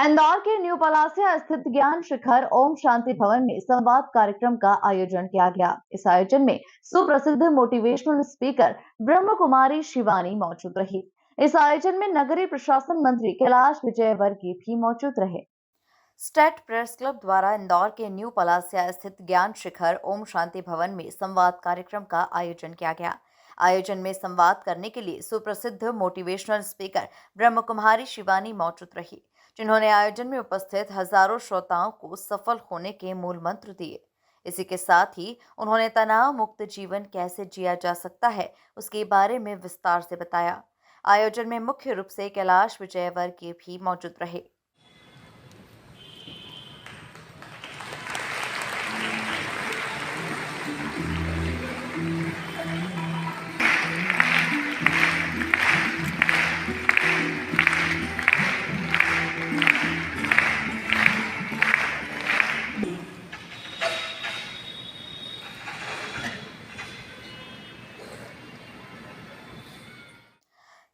इंदौर के न्यू पलासिया स्थित ज्ञान शिखर ओम शांति भवन में संवाद कार्यक्रम का आयोजन किया गया। इस आयोजन में सुप्रसिद्ध मोटिवेशनल स्पीकर ब्रह्म कुमारी शिवानी मौजूद रही। इस आयोजन में नगरीय प्रशासन मंत्री कैलाश विजयवर्गीय भी मौजूद रहे। स्टेट प्रेस क्लब द्वारा इंदौर के न्यू पलासिया स्थित ज्ञान शिखर ओम शांति भवन में संवाद कार्यक्रम का आयोजन किया गया। आयोजन में संवाद करने के लिए सुप्रसिद्ध मोटिवेशनल स्पीकर ब्रह्म कुमारी शिवानी मौजूद रही, जिन्होंने आयोजन में उपस्थित हजारों श्रोताओं को सफल होने के मूल मंत्र दिए। इसी के साथ ही उन्होंने तनाव मुक्त जीवन कैसे जिया जा सकता है उसके बारे में विस्तार से बताया। आयोजन में मुख्य रूप से कैलाश विजयवर्गीय भी मौजूद रहे।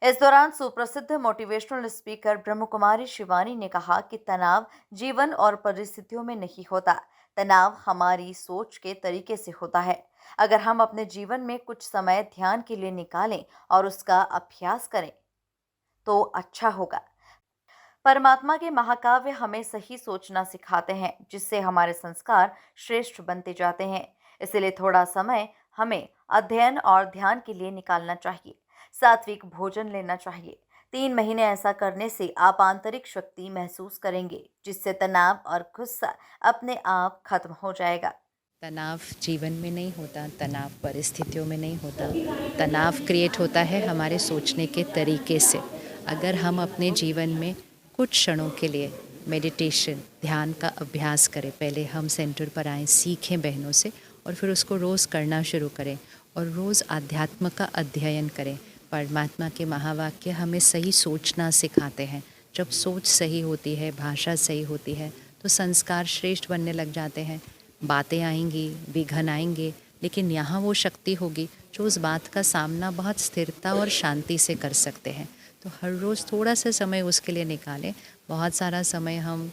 इस दौरान सुप्रसिद्ध मोटिवेशनल स्पीकर ब्रह्म कुमारी शिवानी ने कहा कि तनाव जीवन और परिस्थितियों में नहीं होता, तनाव हमारी सोच के तरीके से होता है। अगर हम अपने जीवन में कुछ समय ध्यान के लिए निकालें और उसका अभ्यास करें तो अच्छा होगा। परमात्मा के महाकाव्य हमें सही सोचना सिखाते हैं, जिससे हमारे संस्कार श्रेष्ठ बनते जाते हैं। इसलिए थोड़ा समय हमें अध्ययन और ध्यान के लिए निकालना चाहिए। सात्विक भोजन लेना चाहिए। 3 महीने ऐसा करने से आप आंतरिक शक्ति महसूस करेंगे, जिससे तनाव और गुस्सा अपने आप खत्म हो जाएगा। तनाव जीवन में नहीं होता, तनाव परिस्थितियों में नहीं होता। तनाव क्रिएट होता है हमारे सोचने के तरीके से। अगर हम अपने जीवन में कुछ क्षणों के लिए मेडिटेशन, ध्यान का अभ्यास करें, पहले हम सेंटर पर आएँ, सीखें बहनों से, और फिर उसको रोज़ करना शुरू करें और रोज़ आध्यात्म का अध्ययन करें। परमात्मा के महावाक्य हमें सही सोचना सिखाते हैं। जब सोच सही होती है, भाषा सही होती है, तो संस्कार श्रेष्ठ बनने लग जाते हैं। बातें आएंगी, विघ्न आएंगे, लेकिन यहाँ वो शक्ति होगी जो उस बात का सामना बहुत स्थिरता और शांति से कर सकते हैं। तो हर रोज़ थोड़ा सा समय उसके लिए निकालें। बहुत सारा समय हम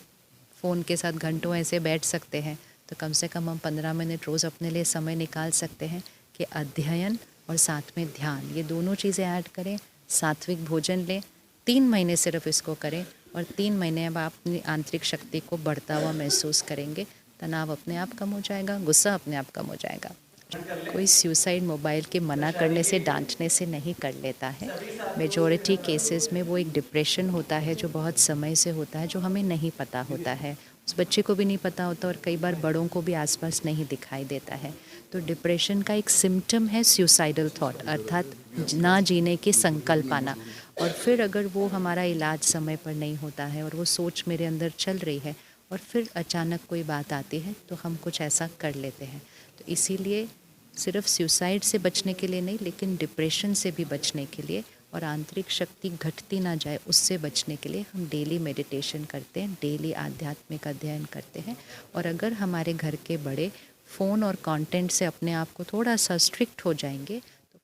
फ़ोन के साथ घंटों ऐसे बैठ सकते हैं, तो कम से कम हम 15 मिनट रोज़ अपने लिए समय निकाल सकते हैं कि अध्ययन और साथ में ध्यान, ये दोनों चीज़ें ऐड करें। सात्विक भोजन लें, 3 महीने सिर्फ इसको करें और 3 महीने अब आप अपनी आंतरिक शक्ति को बढ़ता हुआ महसूस करेंगे। तनाव अपने आप कम हो जाएगा, गुस्सा अपने आप कम हो जाएगा। कोई सुसाइड मोबाइल के मना करने से, डांटने से नहीं कर लेता है। मेजॉरिटी केसेस में वो एक डिप्रेशन होता है जो बहुत समय से होता है, जो हमें नहीं पता होता है, उस बच्चे को भी नहीं पता होता और कई बार बड़ों को भी आसपास नहीं दिखाई देता है। तो डिप्रेशन का एक सिम्टम है सुसाइडल थॉट, अर्थात ना जीने की संकल्प आना। और फिर अगर वो हमारा इलाज समय पर नहीं होता है और वो सोच मेरे अंदर चल रही है और फिर अचानक कोई बात आती है तो हम कुछ ऐसा कर लेते हैं। तो इसीलिए सिर्फ सुसाइड से बचने के लिए नहीं, लेकिन डिप्रेशन से भी बचने के लिए और आंतरिक शक्ति घटती ना जाए उससे बचने के लिए हम डेली मेडिटेशन करते हैं, डेली आध्यात्मिक अध्ययन करते हैं। और अगर हमारे घर के बड़े फ़ोन और कंटेंट से अपने आप को थोड़ा सा स्ट्रिक्ट हो जाएंगे तो